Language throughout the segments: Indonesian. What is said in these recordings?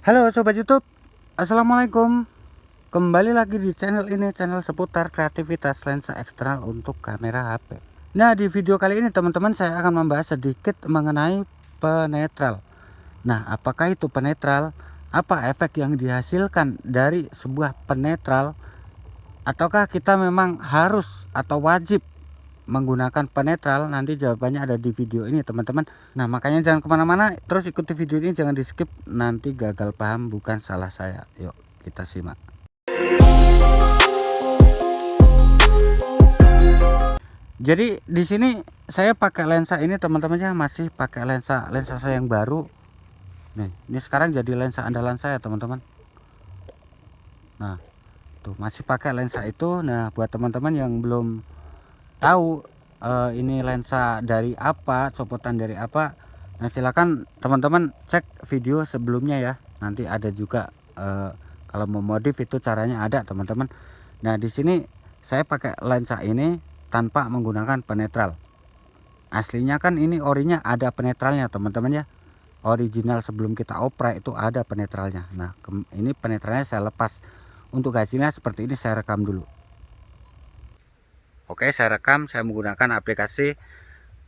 Halo Sobat YouTube, Assalamualaikum. Kembali lagi di channel ini, channel seputar kreativitas lensa eksternal untuk kamera HP. Nah, di video kali ini teman-teman saya akan membahas sedikit mengenai penetral. Nah, apakah itu penetral? Apa efek yang dihasilkan dari sebuah penetral? Ataukah kita memang harus atau wajib menggunakan penetral? Nanti jawabannya ada di video ini teman-teman. Nah, makanya jangan kemana-mana, terus ikuti video ini, jangan di skip, nanti gagal paham bukan salah saya. Yuk kita simak. Jadi di sini saya pakai lensa ini teman-teman ya, masih pakai lensa saya yang baru nih. Ini sekarang jadi lensa andalan saya teman-teman. Nah tuh masih pakai lensa itu. Nah buat teman-teman yang belum tahu ini lensa dari apa, copotan dari apa, nah silakan teman-teman cek video sebelumnya ya, nanti ada juga kalau mau modif itu caranya ada teman-teman. Nah di sini saya pakai lensa ini tanpa menggunakan penetral. Aslinya kan ini orinya ada penetralnya teman-teman ya, original sebelum kita oprek itu ada penetralnya. Nah ini penetralnya saya lepas. Untuk hasilnya seperti ini, saya rekam dulu. Oke, saya rekam, saya menggunakan aplikasi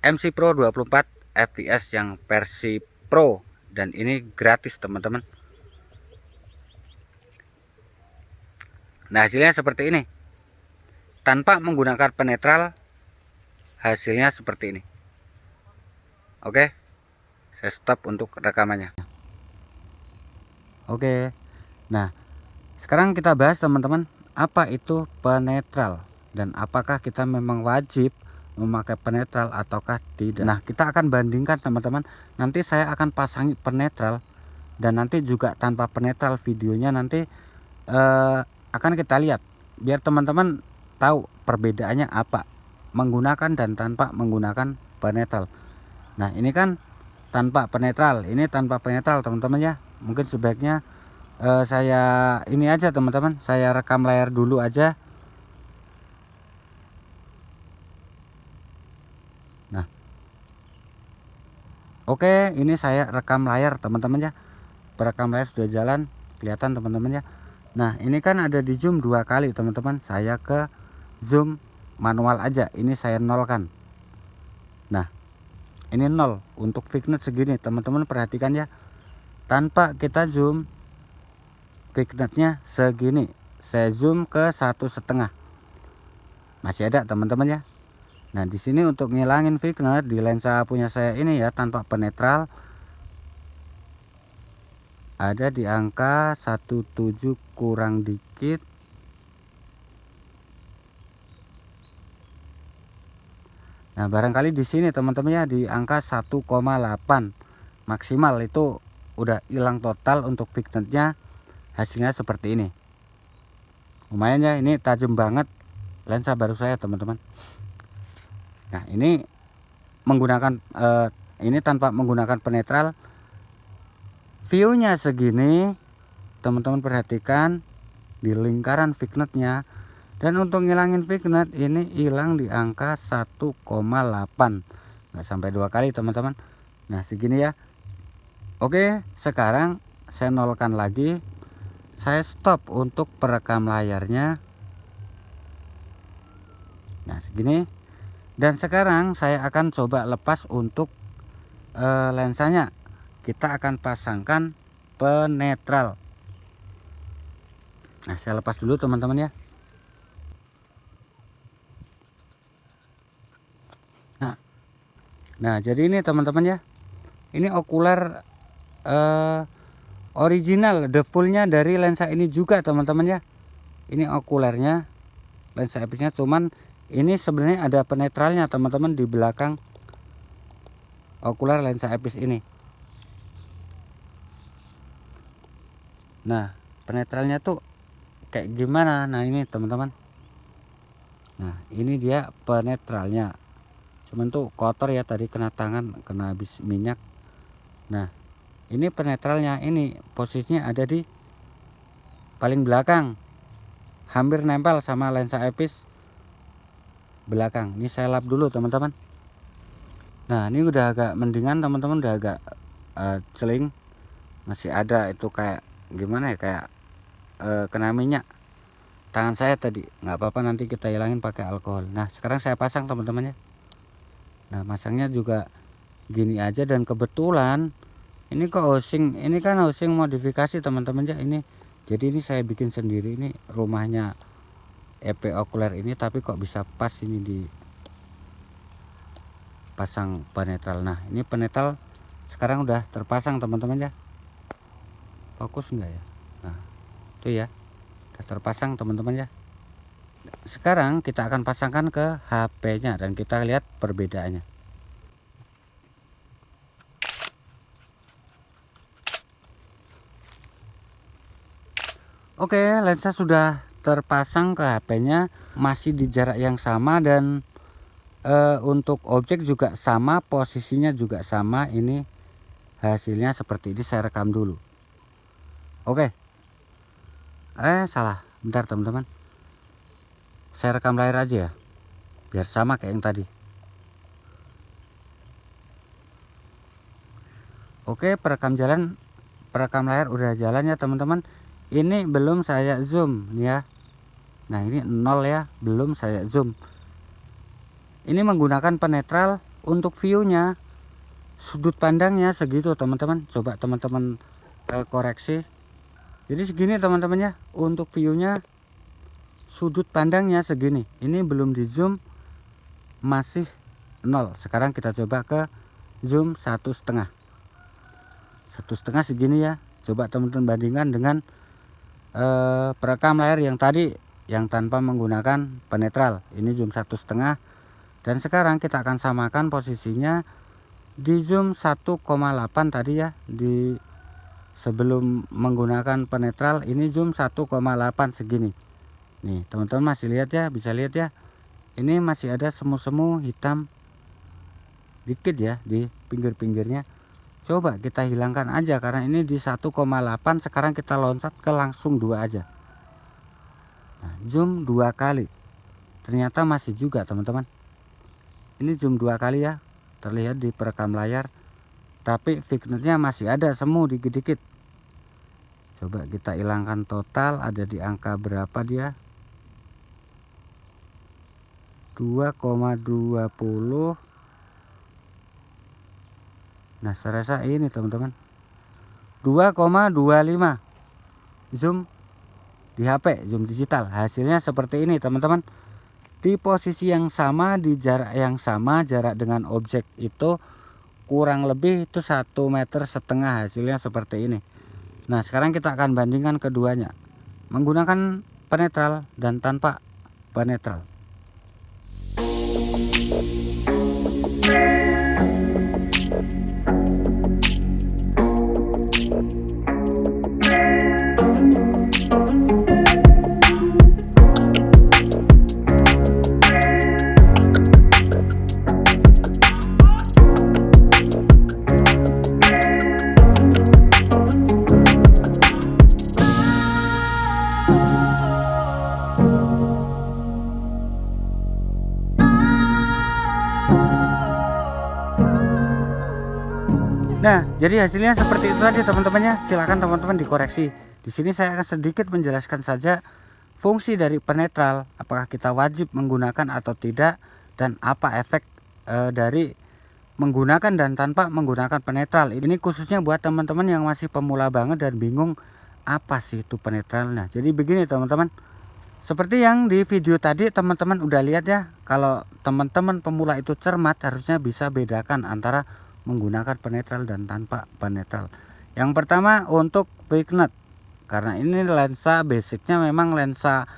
MC Pro 24 fps yang versi Pro, dan ini gratis teman-teman. Nah hasilnya seperti ini, tanpa menggunakan penetral hasilnya seperti ini. Oke, saya stop untuk rekamannya. Oke, nah sekarang kita bahas teman-teman, apa itu penetral dan apakah kita memang wajib memakai penetral ataukah tidak. Nah kita akan bandingkan teman-teman, nanti saya akan pasangi penetral dan nanti juga tanpa penetral, videonya nanti akan kita lihat biar teman-teman tahu perbedaannya apa menggunakan dan tanpa menggunakan penetral. Nah ini kan tanpa penetral, ini tanpa penetral teman-teman ya. Mungkin sebaiknya saya ini aja teman-teman, saya rekam layar dulu aja. Nah oke, ini saya rekam layar teman-teman ya, perekam layar sudah jalan, kelihatan teman-teman ya. Nah ini kan ada di zoom 2 kali teman-teman, saya ke zoom manual aja, ini saya nolkan. Nah ini 0 untuk vignette segini teman-teman, perhatikan ya, tanpa kita zoom vignette-nya segini, saya zoom ke 1,5, masih ada teman-teman ya. Nah di sini untuk ngilangin vignette di lensa punya saya ini ya, tanpa penetral, ada di angka 17 kurang dikit. Nah barangkali di sini teman-teman ya, di angka 1,8 maksimal, itu udah hilang total untuk vignette-nya. Hasilnya seperti ini, lumayan ya, ini tajam banget lensa baru saya teman-teman. Nah ini menggunakan ini tanpa menggunakan penetral, view-nya segini teman-teman, perhatikan di lingkaran vignette-nya. Dan untuk ngilangin vignette ini hilang di angka 1,8, nggak sampai 2 kali teman-teman. Nah segini ya. Oke, sekarang saya nolkan lagi, saya stop untuk perekam layarnya. Nah segini. Dan sekarang saya akan coba lepas untuk lensanya. Kita akan pasangkan penetral. Nah saya lepas dulu teman-teman ya. Nah jadi ini teman-teman ya, ini okuler original defaultnya dari lensa ini juga teman-teman ya. Ini okulernya, lensa episnya, cuman ini sebenarnya ada penetralnya teman-teman di belakang okuler lensa epis ini. Nah penetralnya tuh kayak gimana? Nah ini teman-teman, nah ini dia penetralnya, cuman tuh kotor ya, tadi kena tangan, kena habis minyak. Nah ini penetralnya, ini posisinya ada di paling belakang, hampir nempel sama lensa epis belakang. Ini saya lap dulu teman-teman. Nah ini udah agak mendingan teman-teman, udah agak celing, masih ada itu kayak gimana ya, kayak kena minyak tangan saya tadi. Nggak apa-apa, nanti kita hilangin pakai alkohol. Nah sekarang saya pasang teman-teman ya. Nah masangnya juga gini aja, dan kebetulan ini kok housing, ini kan housing modifikasi teman-teman ya ini. Jadi ini saya bikin sendiri, ini rumahnya EP Okuler ini, tapi kok bisa pas ini di pasang penetral. Nah ini penetral sekarang udah terpasang teman-teman ya. Fokus enggak ya? Nah itu ya, udah terpasang teman-teman ya. Sekarang kita akan pasangkan ke HP-nya dan kita lihat perbedaannya. Oke, lensa sudah terpasang ke HP-nya, masih di jarak yang sama, dan untuk objek juga sama, posisinya juga sama. Ini hasilnya seperti ini, saya rekam dulu. Oke, salah, bentar teman-teman, saya rekam layar aja ya, biar sama kayak yang tadi. Oke, perekam layar udah jalan ya teman-teman. Ini belum saya zoom ya. Nah ini 0 ya, belum saya zoom. Ini menggunakan penetral. Untuk view-nya, sudut pandangnya segitu teman-teman. Coba teman-teman koreksi. Jadi segini teman-teman ya. Untuk view-nya, sudut pandangnya segini. Ini belum di zoom, masih 0. Sekarang kita coba ke zoom 1,5. 1,5 segini ya. Coba teman-teman bandingkan dengan perekam layar yang tadi yang tanpa menggunakan penetral. Ini zoom 1,5, dan sekarang kita akan samakan posisinya di zoom 1,8 tadi ya, di sebelum menggunakan penetral. Ini zoom 1,8 segini. Nih teman-teman masih lihat ya, bisa lihat ya, ini masih ada semu-semu hitam dikit ya di pinggir-pinggirnya. Coba kita hilangkan aja, karena ini di 1,8. Sekarang kita loncat ke langsung 2 aja. Nah, zoom 2 kali. Ternyata masih juga teman-teman. Ini zoom 2 kali ya. Terlihat di perekam layar. Tapi vignetnya masih ada semu dikit-dikit. Coba kita hilangkan total, ada di angka berapa dia? 2,20. Nah saya rasa ini teman-teman 2,25 zoom di HP, zoom digital. Hasilnya seperti ini teman-teman. Di posisi yang sama, di jarak yang sama, jarak dengan objek itu kurang lebih itu 1,5 meter. Hasilnya seperti ini. Nah sekarang kita akan bandingkan keduanya, menggunakan penetral dan tanpa penetral. Nah, jadi hasilnya seperti itu tadi teman-teman ya. Silakan teman-teman dikoreksi. Di sini saya akan sedikit menjelaskan saja fungsi dari penetral, apakah kita wajib menggunakan atau tidak, dan apa efek dari menggunakan dan tanpa menggunakan penetral. Ini khususnya buat teman-teman yang masih pemula banget dan bingung apa sih itu penetralnya. Jadi begini teman-teman. Seperti yang di video tadi teman-teman udah lihat ya, kalau teman-teman pemula itu cermat, harusnya bisa bedakan antara menggunakan penetral dan tanpa penetral. Yang pertama untuk vignet, karena ini lensa basicnya memang lensa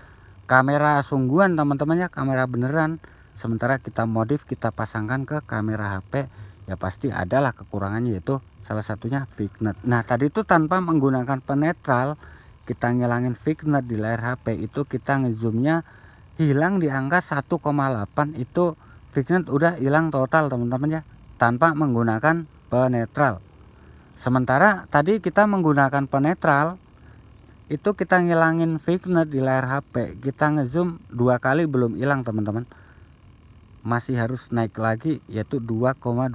kamera sungguhan teman-teman ya, kamera beneran. Sementara kita modif, kita pasangkan ke kamera HP, ya pasti adalah kekurangannya, yaitu salah satunya vignet. Nah tadi itu tanpa menggunakan penetral, kita ngilangin vignet di layar HP itu, kita ngezoomnya hilang di angka 1,8. Itu vignet udah hilang total teman-teman ya, tanpa menggunakan penetral. Sementara tadi kita menggunakan penetral, itu kita ngilangin vignet di layar HP, kita ngezoom 2 kali belum hilang teman-teman, masih harus naik lagi, yaitu 2,25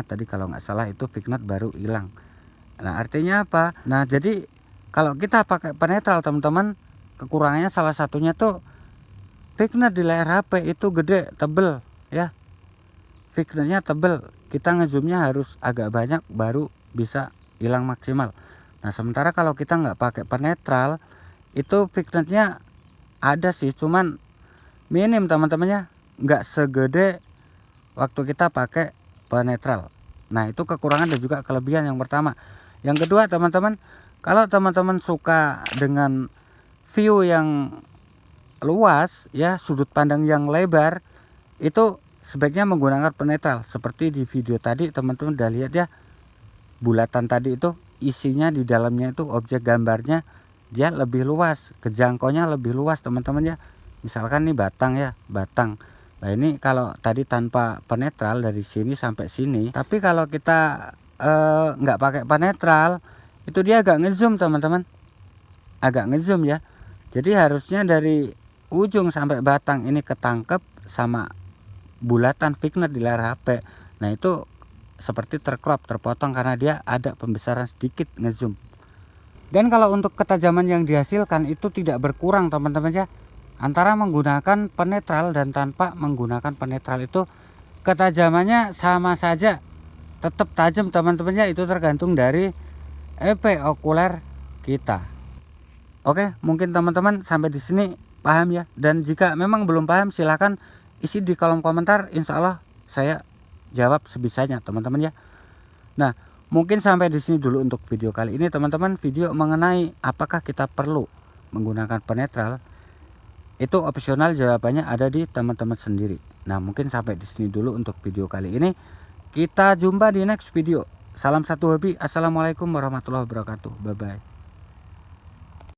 tadi kalau nggak salah, itu vignet baru hilang. Nah artinya apa? Nah jadi kalau kita pakai penetral teman-teman, kekurangannya salah satunya tuh thickness di layar HP itu gede, tebel ya. Thicknessnya tebel, kita ngezoomnya harus agak banyak baru bisa hilang maksimal. Nah sementara kalau kita nggak pakai penetral, itu thicknessnya ada sih, cuman minim teman-temannya, nggak segede waktu kita pakai penetral. Nah itu kekurangan dan juga kelebihan yang pertama. Yang kedua teman-teman, kalau teman-teman suka dengan view yang luas ya, sudut pandang yang lebar, itu sebaiknya menggunakan penetral. Seperti di video tadi teman-teman udah lihat ya, bulatan tadi itu isinya di dalamnya itu objek gambarnya dia lebih luas, kejangkauannya lebih luas teman-teman ya. Misalkan nih batang ya, batang. Nah ini kalau tadi tanpa penetral dari sini sampai sini, tapi kalau kita nggak pakai penetral itu dia agak ngezoom teman-teman, agak ngezoom ya. Jadi harusnya dari ujung sampai batang ini ketangkep sama bulatan thickness di layar HP. Nah itu seperti tercrop, terpotong karena dia ada pembesaran sedikit ngezoom. Dan kalau untuk ketajaman yang dihasilkan itu tidak berkurang teman-teman ya. Antara menggunakan penetral dan tanpa menggunakan penetral itu ketajamannya sama saja, tetap tajam teman-teman ya. Itu tergantung dari EP okuler kita. Oke, mungkin teman-teman sampai di sini paham ya. Dan jika memang belum paham silahkan isi di kolom komentar, insya Allah saya jawab sebisanya teman-teman ya. Nah mungkin sampai di sini dulu untuk video kali ini teman-teman. Video mengenai apakah kita perlu menggunakan penetral itu opsional, jawabannya ada di teman-teman sendiri. Nah mungkin sampai di sini dulu untuk video kali ini. Kita jumpa di next video. Salam satu hobi. Assalamualaikum warahmatullahi wabarakatuh. Bye bye.